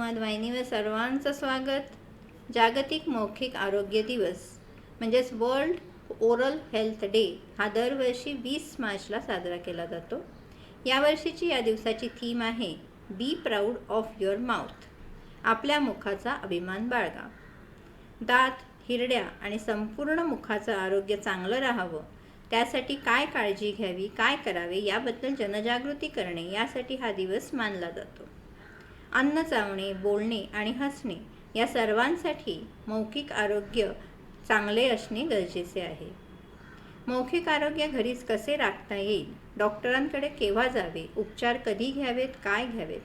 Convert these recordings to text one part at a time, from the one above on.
संवाद वाहिनीवर सर्वांचं स्वागत. जागतिक मौखिक आरोग्य दिवस म्हणजेच वर्ल्ड ओरल हेल्थ डे हा दरवर्षी 20 मार्चला साजरा केला जातो. यावर्षीची या दिवसाची थीम आहे be proud of your mouth. आपल्या मुखाचा अभिमान बाळगा. दात, हिरड्या आणि संपूर्ण मुखाचं आरोग्य चांगलं राहावं त्यासाठी काय काळजी घ्यावी, काय करावे याबद्दल जनजागृती करणे यासाठी हा दिवस मानला जातो. अन्न चावणे, बोलणे आणि हसणे या सर्वांसाठी मौखिक आरोग्य चांगले असणे गरजेचे आहे. मौखिक आरोग्य घरीच कसे राखता येईल, डॉक्टरांकडे केव्हा जावे, उपचार कधी घ्यावेत, काय घ्यावेत,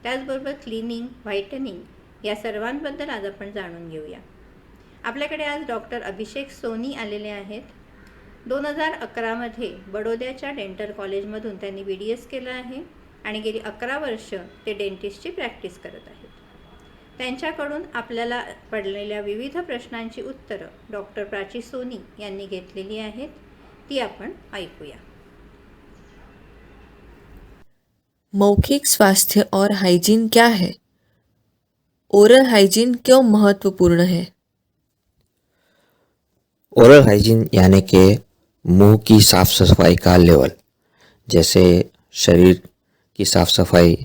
त्याचबरोबर क्लिनिंग, व्हायटनिंग या सर्वांबद्दल आज आपण जाणून घेऊया. आपल्याकडे आज डॉक्टर अभिषेक सोनी आलेले आहेत. 2011मध्ये बडोद्याच्या डेंटल कॉलेजमधून त्यांनी BDS केलं आहे आणि गेली 11 वर्ष ते डेंटिस्टची प्रॅक्टिस करत आहेत. त्यांच्याकडून आपल्याला पडलेल्या विविध प्रश्नांची उत्तरं डॉक्टर प्राची सोनी यांनी घेतलेली आहेत. ती आपण ऐकूया. मौखिक स्वास्थ्य और हाइजीन क्या है? ओरल हाइजीन क्यों महत्वपूर्ण है? ओरल हाइजीन यानी कि मुंह की साफ सफाई का लेवल. जैसे शरीर की साफ सफाई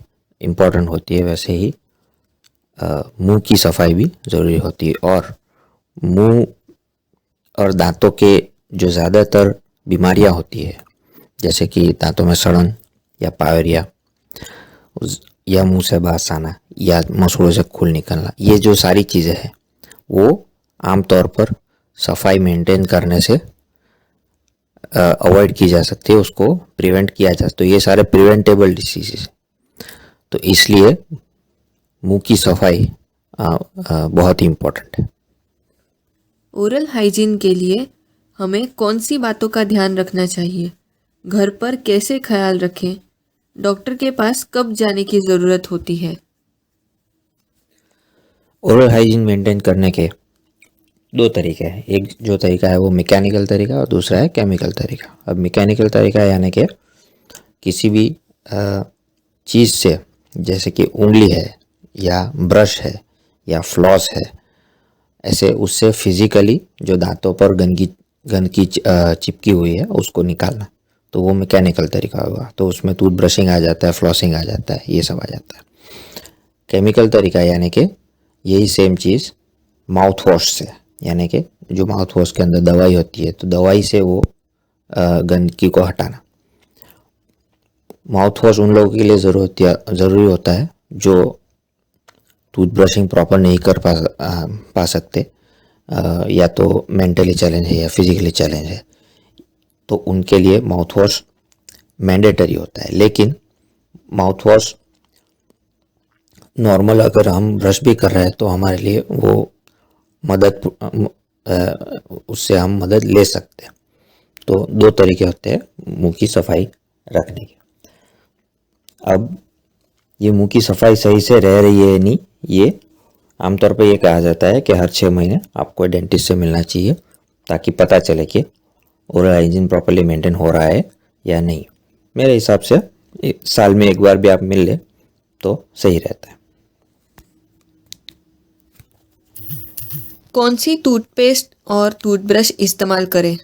इम्पोर्टेंट होती है, वैसे ही मुंह की सफाई भी ज़रूरी होती है. और मुंह और दांतों के जो ज़्यादातर बीमारियां होती है, जैसे कि दांतों में सड़न या पायरिया या मुंह से बास आना या मसूड़ों से खून निकलना, ये जो सारी चीज़ें हैं वो आमतौर पर सफाई मेंटेन करने से अवॉइड की जा सकती है, उसको प्रिवेंट किया जा सकता है. तो ये सारे प्रिवेंटेबल डिसीजेस, तो इसलिए मुंह की सफाई बहुत ही इम्पोर्टेंट है. ओरल हाइजीन के लिए हमें कौन सी बातों का ध्यान रखना चाहिए? घर पर कैसे ख्याल रखें? डॉक्टर के पास कब जाने की ज़रूरत होती है? ओरल हाइजीन मेंटेन करने के दो तरीके हैं. एक जो तरीका है वो मैकेनिकल तरीका और दूसरा है केमिकल तरीका. अब मैकेनिकल तरीका यानी कि किसी भी चीज़ से, जैसे कि उंगली है या ब्रश है या फ्लॉस है, ऐसे उससे फिजिकली जो दांतों पर गंदगी चिपकी हुई है उसको निकालना, तो वो मैकेनिकल तरीका होगा. तो उसमें टूथ ब्रशिंग आ जाता है, फ्लॉसिंग आ जाता है, ये सब आ जाता है. केमिकल तरीका यानी कि यही सेम चीज़ माउथ वॉश से, यानी कि जो माउथ वॉश के अंदर दवाई होती है, तो दवाई से वो गंदगी को हटाना. माउथ वॉश उन लोगों के लिए ज़रूरी होता है जो टूथ ब्रशिंग प्रॉपर नहीं कर पा सकते, या तो मेंटली चैलेंज है या फिजिकली चैलेंज है, तो उनके लिए माउथ वॉश मैंडेटरी होता है. लेकिन माउथ वॉश नॉर्मल अगर हम ब्रश भी कर रहे हैं तो हमारे लिए वो उससे हम मदद ले सकते हैं. तो दो तरीके होते हैं मुंह की सफाई रखने के. अब ये मुंह की सफाई सही से रह रही है नहीं, ये आमतौर पर ये कहा जाता है कि हर 6 महीने आपको डेंटिस्ट से मिलना चाहिए, ताकि पता चले कि ओरल हाइजीन प्रॉपर्ली मेंटेन हो रहा है या नहीं. मेरे हिसाब से साल में एक बार भी आप मिल ले तो सही रहता है. कौन सी टूथपेस्ट और टूथब्रश इस्तेमाल करें?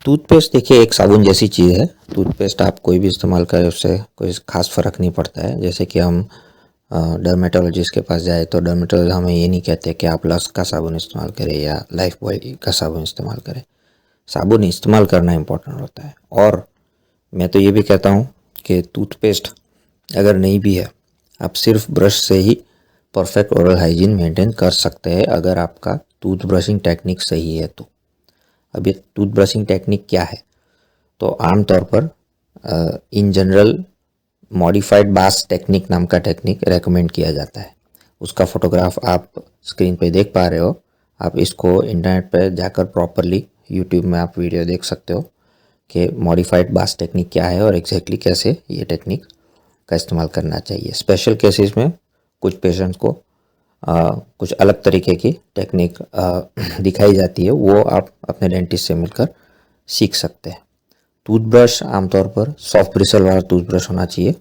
टूथपेस्ट देखिए एक साबुन जैसी चीज़ है. टूथपेस्ट आप कोई भी इस्तेमाल करें उससे कोई खास फ़र्क नहीं पड़ता है. जैसे कि हम डर्मेटोलॉजिस्ट के पास जाए तो डर्मेटोलॉजिस्ट हमें ये नहीं कहते कि आप लक्स का साबुन इस्तेमाल करें या लाइफ बॉय का साबुन इस्तेमाल करें. साबुन इस्तेमाल करना इम्पोर्टेंट होता है. और मैं तो ये भी कहता हूँ कि टूथपेस्ट अगर नहीं भी है, आप सिर्फ ब्रश से ही परफेक्ट ओरल हाइजीन मेंटेन कर सकते हैं, अगर आपका टूथ ब्रशिंग टेक्निक सही है तो. अब ये टूथ ब्रशिंग टेक्निक क्या है? तो आमतौर पर इन जनरल मॉडिफाइड बास टेक्निक नाम का टेक्निक रेकमेंड किया जाता है. उसका फोटोग्राफ आप स्क्रीन पे देख पा रहे हो. आप इसको इंटरनेट पे जाकर प्रॉपरली यूट्यूब में आप वीडियो देख सकते हो कि मॉडिफाइड बास टेक्निक क्या है और एग्जैक्टली कैसे ये टेक्निक का इस्तेमाल करना चाहिए. स्पेशल केसेस में कुछ पेशेंट्स को कुछ अलग तरीके की टेक्निक दिखाई जाती है, वो आप अपने डेंटिस्ट से मिलकर सीख सकते हैं. टूथब्रश आमतौर पर सॉफ्ट ब्रिसल वाला टूथब्रश होना चाहिए.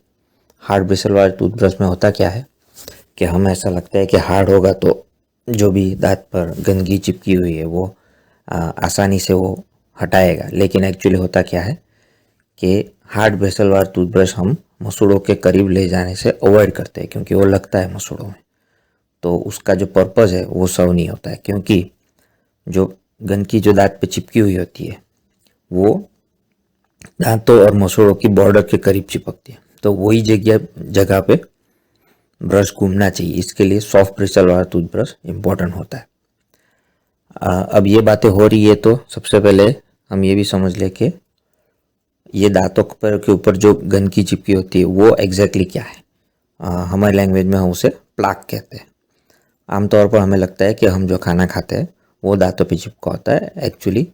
हार्ड ब्रिसल वाले टूथब्रश में होता क्या है कि हमें ऐसा लगता है कि हार्ड होगा तो जो भी दांत पर गंदगी चिपकी हुई है वो आसानी से वो हटाएगा, लेकिन एक्चुअली होता क्या है कि हार्ड ब्रिसल वाला टूथब्रश हम मसूड़ों के करीब ले जाने से अवॉइड करते हैं क्योंकि वो लगता है मसूड़ों में, तो उसका जो पर्पज़ है वो सर्व नहीं होता है, क्योंकि जो गंदगी जो दांत पे चिपकी हुई होती है वो दांतों और मसूड़ों की बॉर्डर के करीब चिपकती है, तो वही जगह पे ब्रश घूमना चाहिए। इसके लिए सॉफ्ट ब्रिसल वाला टूथब्रश इम्पोर्टेंट होता है। अब ये बातें हो रही है तो सबसे पहले हम ये भी समझ लें कि ये दांतों पर के ऊपर जो गंदगी चिपकी होती है वो एग्जैक्टली क्या है। हमारे लैंग्वेज में हम उसे प्लाक कहते हैं। आमतौर पर हमें लगता है कि हम जो खाना खाते हैं वो दांतों पे चिपका होता है। एक्चुअली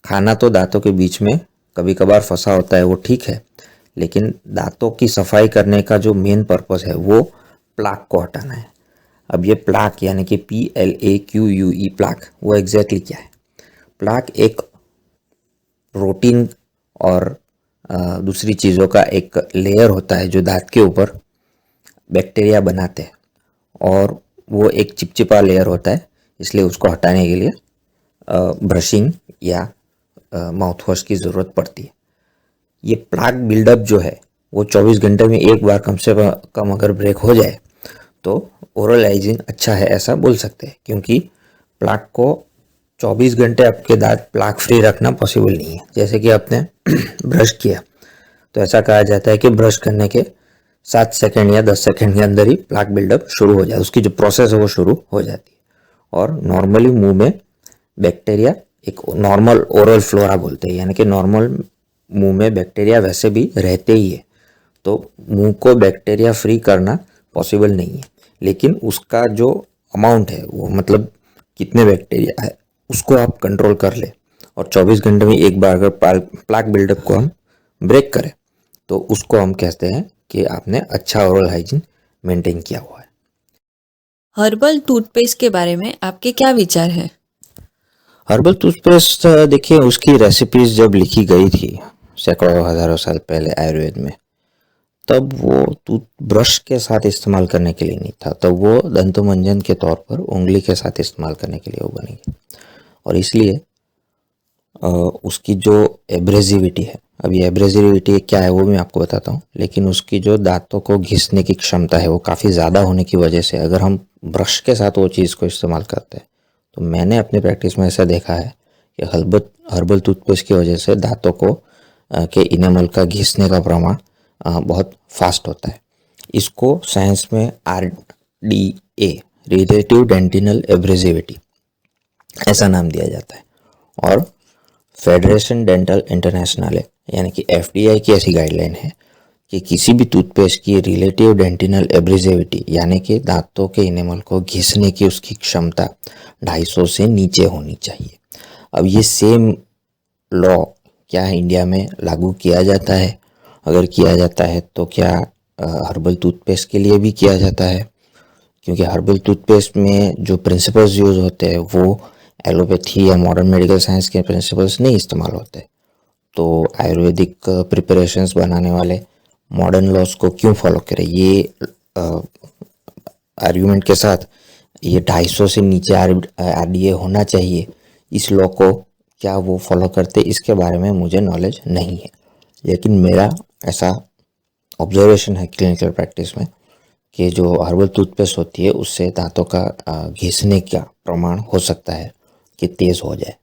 खाना तो दांतों के बीच में कभी कभार फंसा होता है, वो ठीक है, लेकिन दांतों की सफाई करने का जो मेन पर्पस है वो प्लाक को हटाना है। अब ये प्लाक यानी कि PLAQUE प्लाक वो एग्जैक्टली क्या है। प्लाक एक प्रोटीन और दूसरी चीज़ों का एक लेयर होता है जो दांत के ऊपर बैक्टीरिया बनाते हैं, और वो एक चिपचिपा लेयर होता है, इसलिए उसको हटाने के लिए ब्रशिंग या माउथ वॉश की ज़रूरत पड़ती है। ये प्लाक बिल्डअप जो है वो 24 घंटे में एक बार कम से कम अगर ब्रेक हो जाए तो ओरल हाइजीन अच्छा है ऐसा बोल सकते हैं, क्योंकि प्लाक को 24 घंटे आपके दांत प्लाक फ्री रखना पॉसिबल नहीं है। जैसे कि आपने ब्रश किया तो ऐसा कहा जाता है कि ब्रश करने के 7 सेकंड या 10 सेकंड के अंदर ही प्लाक बिल्डअप शुरू हो जाए, उसकी जो प्रोसेस है वो शुरू हो जाती है। और नॉर्मली मुंह में बैक्टीरिया एक नॉर्मल ओरल फ्लोरा बोलते हैं, यानी कि नॉर्मल मुंह में बैक्टीरिया वैसे भी रहते ही है, तो मुंह को बैक्टीरिया फ्री करना पॉसिबल नहीं है, लेकिन उसका जो अमाउंट है वो मतलब कितने बैक्टीरिया है उसको आप कंट्रोल कर ले, और 24 घंटे में एक बार अगर प्लाक बिल्डअप को हम ब्रेक करें तो उसको हम कहते हैं कि आपने अच्छा ओरल हाइजीन मेंटेन किया हुआ है। हर्बल टूथपेस्ट के बारे में आपके क्या विचार हैं? हर्बल टूथपेस्ट देखिए, उसकी रेसिपीज जब लिखी गई थी सैकड़ों हजारों साल पहले आयुर्वेद में, तब वो टूथब्रश के साथ इस्तेमाल करने के लिए नहीं था, तब वो दंतमंजन के तौर पर उंगली के साथ इस्तेमाल करने के लिए वो बनेगी। और इसलिए उसकी जो एब्रेजिविटी है, अभी एब्रेजिविटी क्या है वो मैं आपको बताता हूँ, लेकिन उसकी जो दांतों को घिसने की क्षमता है वो काफ़ी ज़्यादा होने की वजह से अगर हम ब्रश के साथ वो चीज़ को इस्तेमाल करते हैं तो मैंने अपनी प्रैक्टिस में ऐसा देखा है कि हर्बल टूथपेस्ट की वजह से दांतों को के इनेमल का घिसने का प्रमाण बहुत फास्ट होता है। इसको साइंस में RDA रिलेटिव डेंटिनल एब्रेजिविटी ऐसा नाम दिया जाता है, और फेडरेशन डेंटल इंटरनेशनल है यानी कि FDA की ऐसी गाइडलाइन है कि किसी भी टूथपेस्ट की रिलेटिव डेंटिनल एब्रेजिविटी यानी कि दांतों के इनेमल को घिसने की उसकी क्षमता 250 से नीचे होनी चाहिए। अब ये सेम लॉ क्या इंडिया में लागू किया जाता है? अगर किया जाता है तो क्या हर्बल टूथपेस्ट के लिए भी किया जाता है? क्योंकि हर्बल टूथपेस्ट में जो प्रिंसिपल्स यूज़ होते हैं वो एलोपैथी या मॉडर्न मेडिकल साइंस के प्रिंसिपल्स नहीं इस्तेमाल होते, तो आयुर्वेदिक प्रिपरेशंस बनाने वाले मॉडर्न लॉज को क्यों फॉलो करें? ये आर्ग्यूमेंट के साथ ये 250 से नीचे RDA होना चाहिए, इस लॉ को क्या वो फॉलो करते इसके बारे में मुझे नॉलेज नहीं है, लेकिन मेरा ऐसा ऑब्जर्वेशन है क्लिनिकल प्रैक्टिस में कि जो हर्बल टूथपेस्ट होती है उससे दांतों का घिसने का प्रमाण हो सकता है कि तेज़ हो जाए।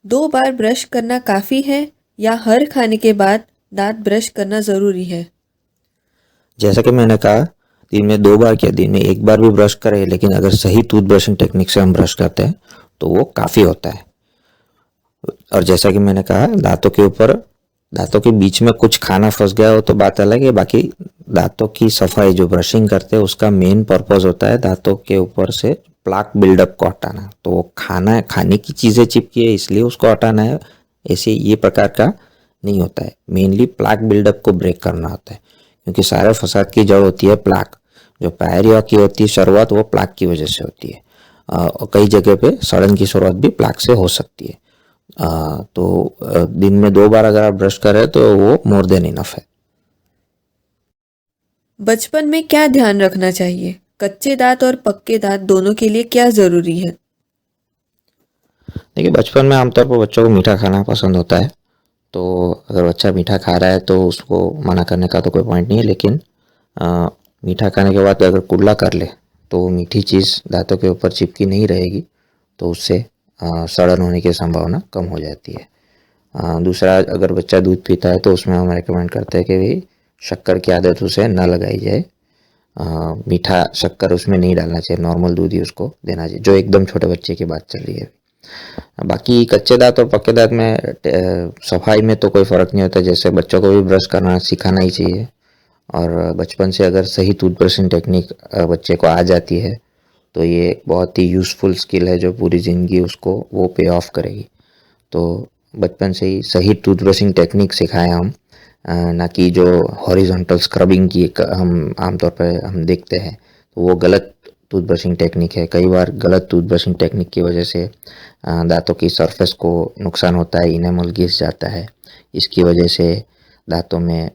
2 बार ब्रश करना काफ़ी है या हर खाने के बाद दांत ब्रश करना ज़रूरी है? जैसा कि मैंने कहा, दिन में 2 बार क्या दिन में 1 बार भी ब्रश करें, लेकिन अगर सही टूथ ब्रशिंग टेक्निक से हम ब्रश करते हैं तो वो काफ़ी होता है। और जैसा कि मैंने कहा, दांतों के बीच में कुछ खाना फंस गया हो तो बात अलग है, बाकी दांतों की सफाई जो ब्रशिंग करते हैं उसका मेन पर्पस होता है दांतों के ऊपर से प्लाक बिल्डअप को हटाना। तो खाने की चीज़ें चिपकी है इसलिए उसको हटाना है, ऐसे ये प्रकार का नहीं होता है। मेनली प्लाक बिल्डअप को ब्रेक करना होता है, क्योंकि सारे फसाद की जड़ होती है प्लाक। जो पायरिया की होती है शुरुआत वो प्लाक की वजह से होती है, और कई जगह पे सड़न की शुरुआत भी प्लाक से हो सकती है। तो दिन में 2 बार अगर आप ब्रश करें तो वो मोर देन इनफ है। बचपन में क्या ध्यान रखना चाहिए? कच्चे दांत और पक्के दांत दोनों के लिए क्या ज़रूरी है? देखिए, बचपन में आमतौर पर बच्चों को मीठा खाना पसंद होता है। तो अगर बच्चा मीठा खा रहा है तो उसको मना करने का तो कोई पॉइंट नहीं है, लेकिन मीठा खाने के बाद अगर कुल्ला कर ले तो मीठी चीज़ दांतों के ऊपर चिपकी नहीं रहेगी, तो उससे सड़न होने की संभावना कम हो जाती है। दूसरा, अगर बच्चा दूध पीता है तो उसमें हम रेकमेंड करते हैं कि भाई शक्कर की आदत उसे ना लगाई जाए। मीठा शक्कर उसमें नहीं डालना चाहिए, नॉर्मल दूध ही उसको देना चाहिए, जो एकदम छोटे बच्चे की बात चल रही है। बाकी कच्चे दांत और पक्के दांत में सफाई में तो कोई फ़र्क नहीं होता। जैसे बच्चों को भी ब्रश करना सिखाना ही चाहिए, और बचपन से अगर सही टूथब्रशिंग टेक्निक बच्चे को आ जाती है तो ये एक बहुत ही यूज़फुल स्किल है जो पूरी ज़िंदगी उसको वो पे ऑफ करेगी। तो बचपन से ही सही टूथब्रशिंग टेक्निक सिखाएं हम, ना कि जो हॉरिजॉन्टल स्क्रबिंग की हम आमतौर पर हम देखते हैं, तो वो गलत टूथब्रशिंग टेक्निक है। कई बार गलत टूथब्रशिंग टेक्निक की वजह से दांतों की सरफेस को नुकसान होता है, इनेमल घिस जाता है। इसकी वजह से दांतों में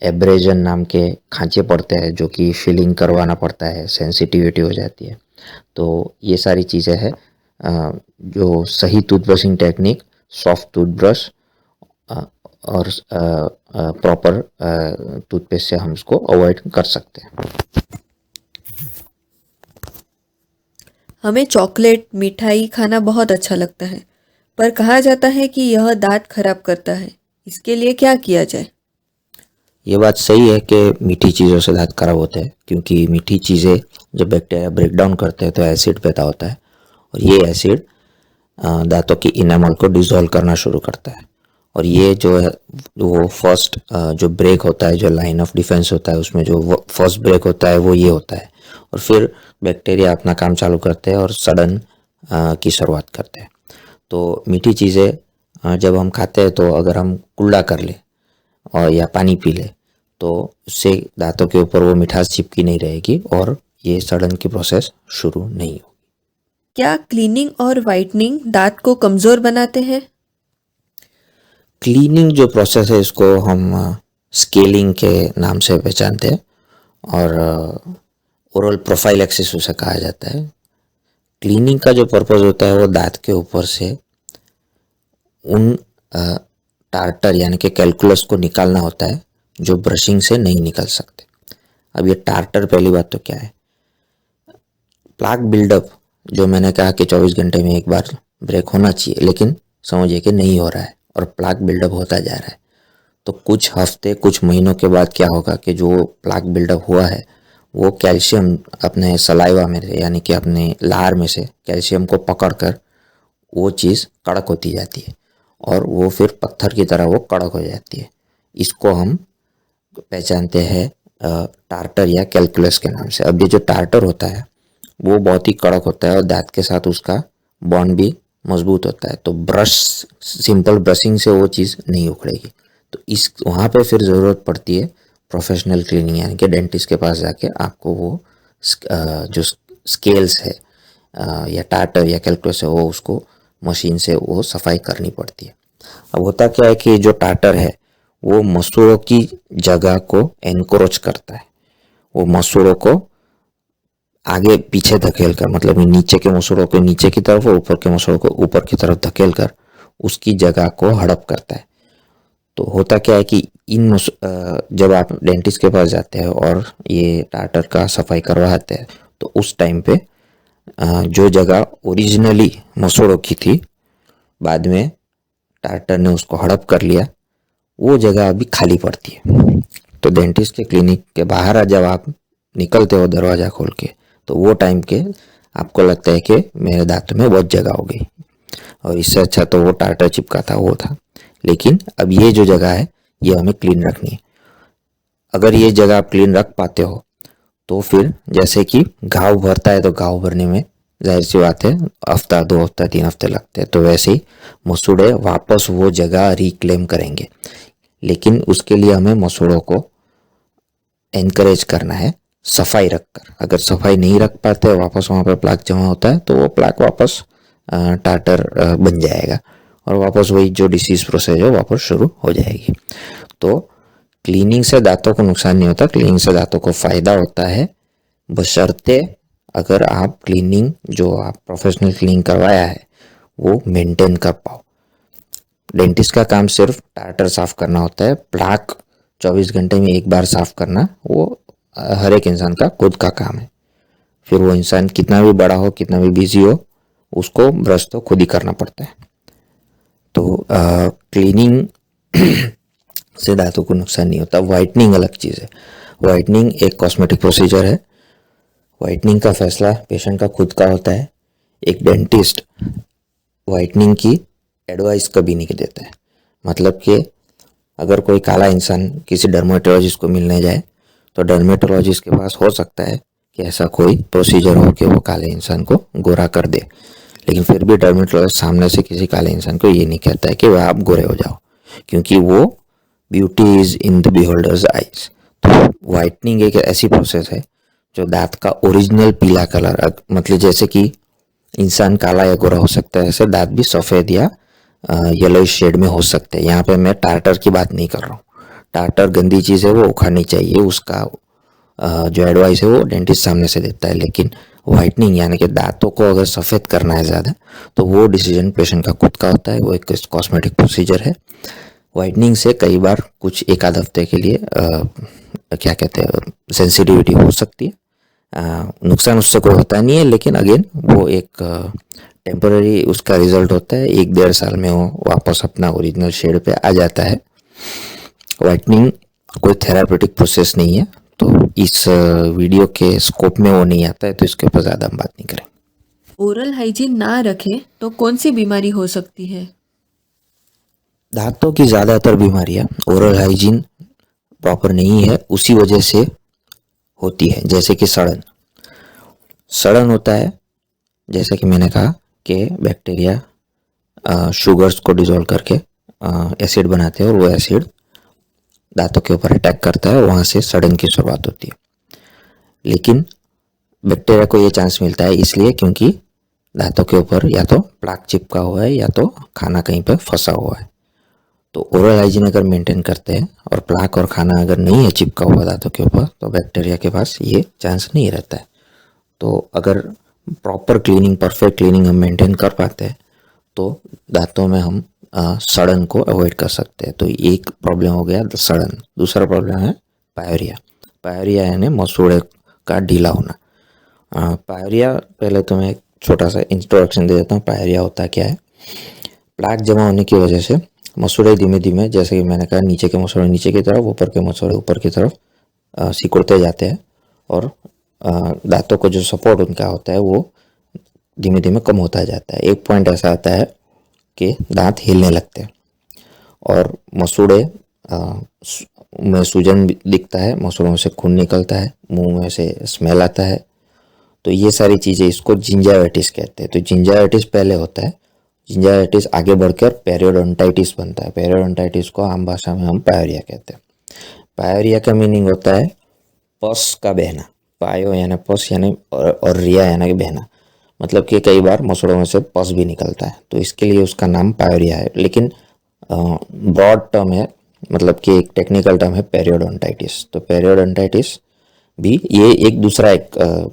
एब्रेजन नाम के खांचे पड़ते हैं, जो कि फिलिंग करवाना पड़ता है, सेंसिटिविटी हो जाती है। तो ये सारी चीज़ें हैं जो सही टूथब्रशिंग टेक्निक, सॉफ्ट टूथब्रश और प्रॉपर टूथपेस्ट से हम उसको अवॉइड कर सकते हैं। हमें चॉकलेट, मिठाई खाना बहुत अच्छा लगता है, पर कहा जाता है कि यह दांत खराब करता है। इसके लिए क्या किया जाए? ये बात सही है कि मीठी चीज़ों से दांत खराब होते हैं, क्योंकि मीठी चीज़ें जब बैक्टीरिया ब्रेक डाउन करते हैं तो एसिड पैदा होता है, और ये एसिड दांतों की इनेमल को डिसॉल्व करना शुरू करता है। और ये जो है वो फर्स्ट जो ब्रेक होता है, जो लाइन ऑफ डिफेंस होता है, उसमें जो फर्स्ट ब्रेक होता है वो ये होता है, और फिर बैक्टीरिया अपना काम चालू करते हैं और सड़न की शुरुआत करते हैं। तो मीठी चीज़ें जब हम खाते हैं तो अगर हम कुल्ला कर ले और या पानी पी ले तो उससे दांतों के ऊपर वो मिठास चिपकी नहीं रहेगी और ये सड़न की प्रोसेस शुरू नहीं होगी। क्या क्लीनिंग और वाइटनिंग दांत को कमज़ोर बनाते हैं? क्लीनिंग जो प्रोसेस है इसको हम स्केलिंग के नाम से पहचानते हैं, और ओरल प्रोफाइलैक्सिस उसे कहा जाता है। क्लीनिंग का जो पर्पस होता है वो दांत के ऊपर से उन टार्टर यानी कि कैलकुलस को निकालना होता है जो ब्रशिंग से नहीं निकल सकते। अब ये टार्टर, पहली बात तो क्या है, प्लाक बिल्डअप, जो मैंने कहा कि 24 घंटे में एक बार ब्रेक होना चाहिए, लेकिन समझिए कि नहीं हो रहा है और प्लाक बिल्डअप होता जा रहा है। तो कुछ हफ्ते, कुछ महीनों के बाद क्या होगा कि जो प्लाक बिल्डअप हुआ है वो कैल्शियम अपने सलाइवा में से यानी कि अपने लार में से कैल्शियम को पकड़कर वो चीज़ कड़क होती जाती है, और वो फिर पत्थर की तरह वो कड़क हो जाती है। इसको हम पहचानते हैं टार्टर या कैलकुलस के नाम से। अब ये जो टार्टर होता है वो बहुत ही कड़क होता है और दांत के साथ उसका बॉन्ड भी मजबूत होता है, तो सिंपल ब्रशिंग से वो चीज़ नहीं उखड़ेगी। तो इस वहाँ पे फिर ज़रूरत पड़ती है प्रोफेशनल क्लीनिंग, यानी कि डेंटिस्ट के पास जाके आपको वो जो स्केल्स है या टार्टर या कैलकुलस है वो उसको मशीन से वो सफाई करनी पड़ती है। अब होता क्या है कि जो टार्टर है वो मसूड़ों की जगह को एनक्रोच करता है, वो मसूड़ों को आगे पीछे धकेल कर, मतलब नीचे के मसूड़ों को नीचे की तरफ और ऊपर के मसूड़ों को ऊपर की तरफ धकेल कर उसकी जगह को हड़प करता है। तो होता क्या है कि जब आप डेंटिस्ट के पास जाते हैं और ये टार्टर का सफाई करवाते हैं तो उस टाइम पे जो जगह ओरिजिनली मसूड़ों की थी, बाद में टार्टर ने उसको हड़प कर लिया, वो जगह अभी खाली पड़ती है। तो डेंटिस्ट के क्लिनिक के बाहर जब आप निकलते हो दरवाज़ा खोल के, तो वो टाइम के आपको लगता है कि मेरे दांत में बहुत जगह हो गई, और इससे अच्छा तो वो टार्टर चिपका था वो था। लेकिन अब ये जो जगह है ये हमें क्लीन रखनी है। अगर ये जगह आप क्लीन रख पाते हो तो फिर जैसे कि घाव भरता है तो घाव भरने में जाहिर सी बात है हफ्ता, 2 हफ्ता, 3 हफ्ते लगते हैं, तो वैसे ही मसूड़े वापस वो जगह रिक्लेम करेंगे। लेकिन उसके लिए हमें मसूड़ों को एनकरेज करना है सफाई रखकर। अगर सफाई नहीं रख पाते, वापस वहाँ पर प्लाक जमा होता है तो वो प्लाक वापस टार्टर बन जाएगा और वापस वही जो डिसीज प्रोसेस है वापस शुरू हो जाएगी। तो क्लीनिंग से दांतों को नुकसान नहीं होता, क्लीनिंग से दांतों को फ़ायदा होता है, बशर्ते अगर आप क्लीनिंग जो आप प्रोफेशनल क्लीनिंग करवाया है वो मेंटेन कर पाओ। डेंटिस्ट का काम सिर्फ टार्टर साफ़ करना होता है, प्लाक 24 घंटे में एक बार साफ़ करना वो हर एक इंसान का खुद का काम है। फिर वो इंसान कितना भी बड़ा हो, कितना भी बिजी हो, उसको ब्रश तो खुद ही करना पड़ता है। तो क्लीनिंग से दांतों को नुकसान नहीं होता। वाइटनिंग अलग चीज़ है। वाइटनिंग एक कॉस्मेटिक प्रोसीजर है। वाइटनिंग का फैसला पेशेंट का खुद का होता है। एक डेंटिस्ट वाइटनिंग की एडवाइस कभी नहीं देता है। मतलब कि अगर कोई काला इंसान किसी डर्मेटोलॉजिस्ट को मिलने जाए तो डर्मेटोलॉजिस्ट के पास हो सकता है कि ऐसा कोई प्रोसीजर हो कि वो काले इंसान को गोरा कर दे, लेकिन फिर भी डर्मेटोलॉजिस्ट सामने से किसी काले इंसान को ये नहीं कहता है कि वह आप गोरे हो जाओ, क्योंकि वो beauty is in the beholder's eyes. तो वाइटनिंग एक ऐसी प्रोसेस है जो दांत का ओरिजिनल पीला कलर, मतलब जैसे कि इंसान काला या गोरा हो सकता है, ऐसे दांत भी सफ़ेद या येलो शेड में हो सकते हैं। यहाँ पे मैं टार्टर की बात नहीं कर रहा हूँ। टार्टर गंदी चीज़ है, वो उखाड़नी चाहिए, उसका जो एडवाइस है वो डेंटिस्ट सामने से देता है। लेकिन वाइटनिंग यानी कि दांतों को अगर सफ़ेद करना है ज़्यादा, तो वो डिसीजन पेशेंट का खुद का होता है। वो एक कॉस्मेटिक प्रोसीजर है। वाइटनिंग से कई बार कुछ एक आध हफ्ते के लिए क्या कहते हैं सेंसिटिविटी हो सकती है, नुकसान उससे कोई होता नहीं है, लेकिन अगेन वो एक टेम्पररी उसका रिजल्ट होता है। 1-1.5 साल में वो वापस अपना ओरिजिनल शेड पे आ जाता है। वाइटनिंग कोई थेरापेटिक प्रोसेस नहीं है, तो इस वीडियो के स्कोप में वो नहीं आता है, तो इसके ऊपर ज़्यादा हम बात नहीं करेंगे। ओरल हाइजीन ना रखें तो कौन सी बीमारी हो सकती है? दांतों की ज़्यादातर बीमारियां ओरल हाइजीन प्रॉपर नहीं है उसी वजह से होती है। जैसे कि सड़न होता है, जैसे कि मैंने कहा कि बैक्टीरिया शुगर्स को डिसॉल्व करके एसिड बनाते हैं और वो एसिड दांतों के ऊपर अटैक करता है, वहाँ से सड़न की शुरुआत होती है। लेकिन बैक्टीरिया को ये चांस मिलता है इसलिए क्योंकि दांतों के ऊपर या तो प्लाक चिपका हुआ है या तो खाना कहीं पर फंसा हुआ है। तो ओरल हाइजीन अगर मेंटेन करते हैं और प्लाक और खाना अगर नहीं है चिपका हुआ दांतों के ऊपर, तो बैक्टीरिया के पास ये चांस नहीं रहता है। तो अगर प्रॉपर क्लीनिंग, परफेक्ट क्लीनिंग हम मेंटेन कर पाते हैं तो दांतों में हम सड़न को अवॉइड कर सकते हैं। तो एक प्रॉब्लम हो गया सड़न। दूसरा प्रॉब्लम है पायोरिया। पायोरिया यानी मसूड़े का ढीला होना। पायोरिया, पहले तो मैं एक छोटा सा इंट्रोडक्शन दे देता हूँ। पायोरिया होता क्या है? प्लाक जमा होने की वजह से मसूड़े धीमे धीमे, जैसे कि मैंने कहा, नीचे के मसूड़े नीचे की तरफ, ऊपर के मसूड़े ऊपर की तरफ सिकुड़ते जाते हैं और दांतों को जो सपोर्ट उनका होता है वो धीमे धीमे कम होता जाता है। एक पॉइंट ऐसा आता है कि दांत हिलने लगते हैं और मसूड़े में सूजन दिखता है, मसूड़ों से खून निकलता है, मुंह में से स्मेल आता है। तो ये सारी चीज़ें, इसको जिंजाइटिस कहते हैं। तो जिंजाइटिस पहले होता है, जिंजाइटिस आगे बढ़कर पेरियोडोंटाइटिस बनता है। पेरियोडोंटाइटिस को आम भाषा में हम पायोरिया कहते हैं। पायोरिया का मीनिंग होता है पस का बहना। पायो यानी पस यानी और रिया यानी कि बहना, मतलब कि कई बार मसूड़ों में से पस भी निकलता है, तो इसके लिए उसका नाम पायोरिया है। लेकिन ब्रॉड टर्म है, मतलब कि एक टेक्निकल टर्म है पेरियोडोंटाइटिस। तो पेरियोडोंटाइटिस भी ये एक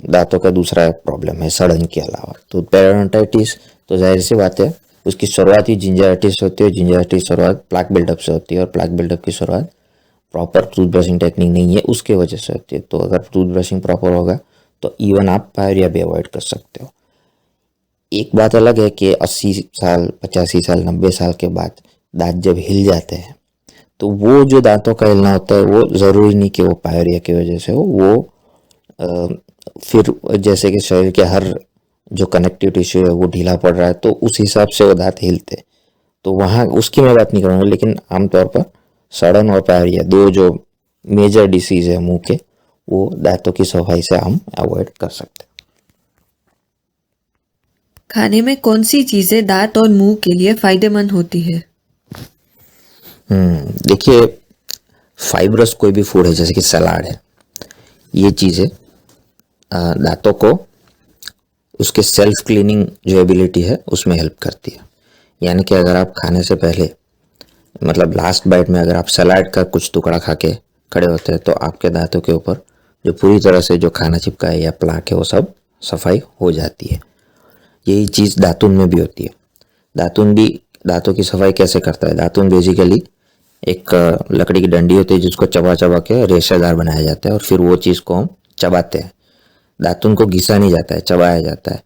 दांतों का दूसरा प्रॉब्लम है सड़न के अलावा। तो पेरियोडोंटाइटिस तो जाहिर सी बात है उसकी शुरुआत ही जिंजाइटिस होती है। जिंजाइटिस शुरुआत प्लाक बिल्डअप से होती है और प्लाक बिल्डअप की शुरुआत प्रॉपर टूथ ब्रशिंग टेक्निक नहीं है उसके वजह से होती है। तो अगर टूथ ब्रशिंग प्रॉपर होगा तो इवन आप पायोरिया भी अवॉइड कर सकते हो। एक बात अलग है कि 80 साल, 85 साल, 90 साल के बाद दांत जब हिल जाते हैं तो वो जो दांतों का हिलना होता है वो ज़रूरी नहीं कि वो पायोरिया की वजह से हो। वो फिर जैसे कि शरीर के हर जो कनेक्टिव टिश्यू है वो ढीला पड़ रहा है तो उस हिसाब से वो दांत हिलते, तो वहाँ उसकी मैं बात नहीं करूँगा। लेकिन आमतौर पर सड़न और पायोरिया दो जो मेजर डिसीज़ है मुंह के, वो दांतों की सफाई से हम अवॉइड कर सकते हैं। खाने में कौन सी चीज़ें दांत और मुंह के लिए फायदेमंद होती है? देखिए, फाइब्रस कोई भी फूड है जैसे कि सलाद है, ये चीज़ें दांतों को उसके सेल्फ क्लीनिंग जो एबिलिटी है उसमें हेल्प करती है। यानी कि अगर आप खाने से पहले मतलब लास्ट बाइट में अगर आप सलाद का कुछ टुकड़ा खा के खड़े होते हैं तो आपके दांतों के ऊपर जो पूरी तरह से जो खाना चिपका है या प्लाक है वो सब सफाई हो जाती है। यही चीज़ दातुन में भी होती है। दातुन भी दांतों की सफाई कैसे करता है? दातुन बेसिकली एक लकड़ी की डंडी होती है जिसको चबा चबा के रेशेदार बनाया जाता है और फिर वो चीज़ को हम चबाते हैं। दातुन को घिसा नहीं जाता है, चबाया जाता है।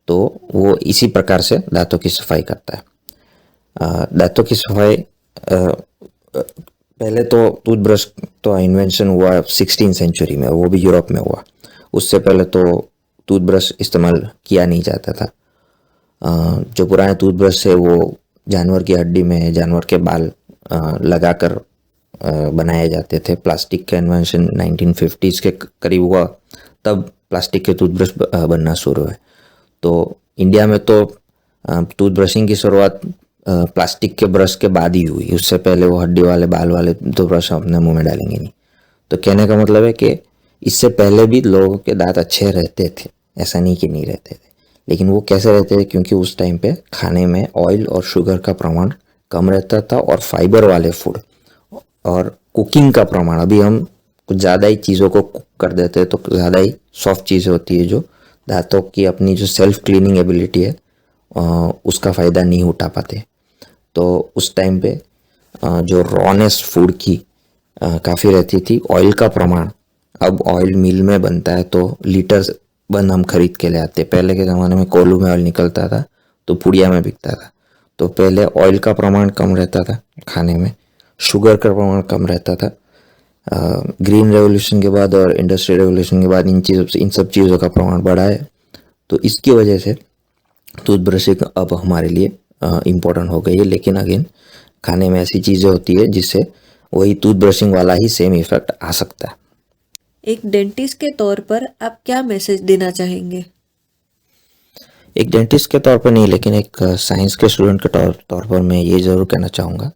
तो वो इसी प्रकार से दांतों की सफाई करता है। दांतों की सफाई पहले तो टूथब्रश तो इन्वेंशन हुआ 16वीं सेंचुरी में, वो भी यूरोप में हुआ। उससे पहले तो टूथब्रश इस्तेमाल किया नहीं जाता था। जो पुराने टूथब्रश है वो जानवर की हड्डी में जानवर के बाल लगाकर बनाए जाते थे। प्लास्टिक का इन्वेंशन 1950s के करीब हुआ, तब प्लास्टिक के टूथब्रश बनना शुरू हुए। तो इंडिया में तो टूथब्रशिंग की शुरुआत प्लास्टिक के ब्रश के बाद ही हुई। उससे पहले वो हड्डी वाले बाल वाले टूथब्रश अपने मुंह में डालेंगे नहीं। तो कहने का मतलब है कि इससे पहले भी लोगों के दांत अच्छे रहते थे, ऐसा नहीं कि नहीं रहते थे। लेकिन वो कैसे रहते थे? क्योंकि उस टाइम पे खाने में ऑयल और शुगर का प्रमाण कम रहता था और फाइबर वाले फूड और कुकिंग का प्रमाण, अभी हम कुछ ज़्यादा ही चीज़ों को कुक कर देते हैं तो ज़्यादा ही सॉफ्ट चीज़ें होती है जो दांतों की अपनी जो सेल्फ क्लीनिंग एबिलिटी है उसका फ़ायदा नहीं उठा पाते। तो उस टाइम पे जो रॉनेस फूड की काफ़ी रहती थी। ऑयल का प्रमाण, अब ऑयल मिल में बनता है तो लीटर्स बन हम खरीद के ले आते। पहले के ज़माने में कोल्हू में ऑयल निकलता था तो पुड़िया में बिकता था। तो पहले ऑयल का प्रमाण कम रहता था खाने में, शुगर का प्रमाण कम रहता था। ग्रीन रेवोल्यूशन के बाद और इंडस्ट्रियल रेवोल्यूशन के बाद इन सब चीज़ों का प्रमाण बढ़ा है। तो इसकी वजह से टूथब्रशिंग अब हमारे लिए इम्पोर्टेंट हो गई है। लेकिन अगेन खाने में ऐसी चीज़ें होती है जिससे वही टूथब्रशिंग वाला ही सेम इफेक्ट आ सकता है। एक डेंटिस्ट के तौर पर आप क्या मैसेज देना चाहेंगे? एक डेंटिस्ट के तौर पर नहीं, लेकिन एक साइंस के स्टूडेंट के तौर पर मैं ये ज़रूर कहना चाहूँगा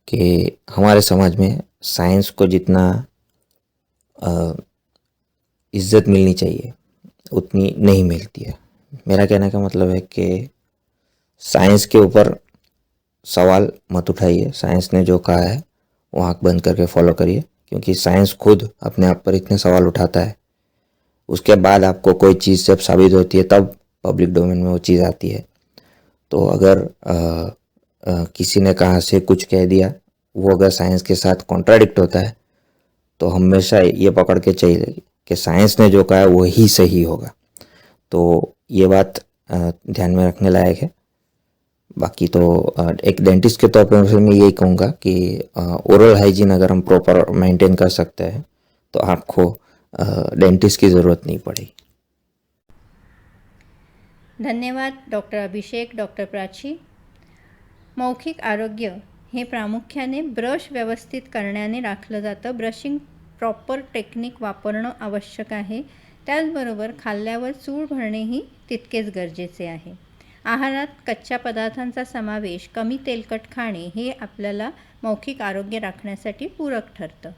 कि हमारे समाज में साइंस को जितना इज्जत मिलनी चाहिए उतनी नहीं मिलती है। मेरा कहने का मतलब है कि साइंस के ऊपर सवाल मत उठाइए। साइंस ने जो कहा है वो आँख बंद करके फॉलो करिए, क्योंकि साइंस खुद अपने आप पर इतने सवाल उठाता है। उसके बाद आपको कोई चीज़ जब साबित होती है तब पब्लिक डोमेन में वो चीज़ आती है। तो अगर किसी ने कहाँ से कुछ कह दिया, वो अगर साइंस के साथ कॉन्ट्राडिक्ट होता है तो हमेशा ये पकड़ के चाहिए कि साइंस ने जो कहा है वो ही सही होगा। तो ये बात ध्यान में रखने लायक है। बाकी तो एक डेंटिस्ट के तौर पर मैं यही कहूँगा कि ओरल हाइजीन अगर हम प्रॉपर मेंटेन कर सकते हैं तो आपको डेंटिस्ट की ज़रूरत नहीं पड़ेगी। धन्यवाद डॉक्टर अभिषेक, डॉक्टर प्राची. मौखिक आरोग्य हे प्रामुख्याने ब्रश व्यवस्थित करण्याने राखलं जातं. ब्रशिंग प्रॉपर टेक्निक वापरणं आवश्यक आहे. त्याचबरोबर खाल्ल्यावर चूळ भरणेही तितकेच गरजेचे आहे. आहारात कच्च्या पदार्थांचा समावेश, कमी तेलकट खाणे हे आपल्याला मौखिक आरोग्य राखण्यासाठी पूरक ठरतं.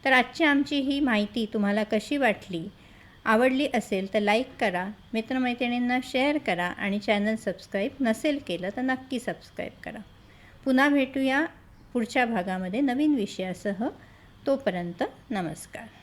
तर आजची आमची ही माहिती तुम्हाला कशी वाटली? आवडली असेल तर लाईक करा, मित्रमैत्रिणींना शेअर करा आणि चॅनल सबस्क्राईब नसेल केलं तर नक्की सबस्क्राईब करा. पुन्हा भेटूया पुढच्या भागामध्ये नवीन विषयासह. तोपर्यंत नमस्कार.